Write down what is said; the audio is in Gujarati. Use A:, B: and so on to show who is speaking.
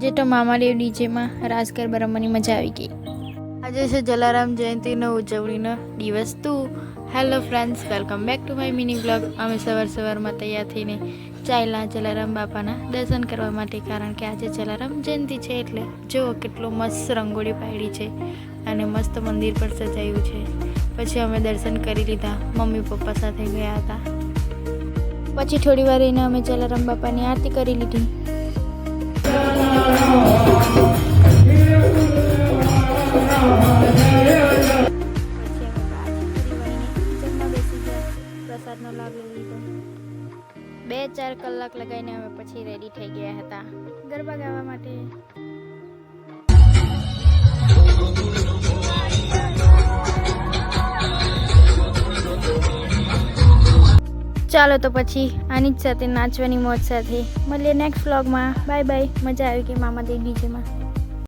A: આજે તો મામાદેવ ડીજેમાં રાસ ગરબા રમવાની મજા આવી ગઈ. આજે છે જલારામ જયંતિનો ઉજવણીનો દિવસ 2. Hello friends, welcome back to my mini blog. અમે સવારમાં તૈયાર થઈને ચાલ્યા જલારામ બાપાના દર્શન કરવા માટે, કારણ કે આજે જલારામ જયંતિ છે. એટલે જુઓ કેટલો મસ્ત રંગોળી પાડી છે અને મસ્ત મંદિર પર સજાયું છે. પછી અમે દર્શન કરી લીધા, મમ્મી પપ્પા સાથે ગયા હતા. પછી થોડી વાર રહીને અમે જલારામ બાપાની આરતી કરી લીધી. પ્રસાદનો લાભ લઈ લીધો. 2-4 કલાક લગાવીને અમે પછી રેડી થઈ ગયા હતા ગરબા ગાવા માટે. ચાલો તો પછી આની જ સાથે નાચવાની મોજ સાથે મળીએ નેક્સ્ટ વ્લોગમાં. Bye bye. મજા આવી ગઈ મામાદેવ ડીજેમાં.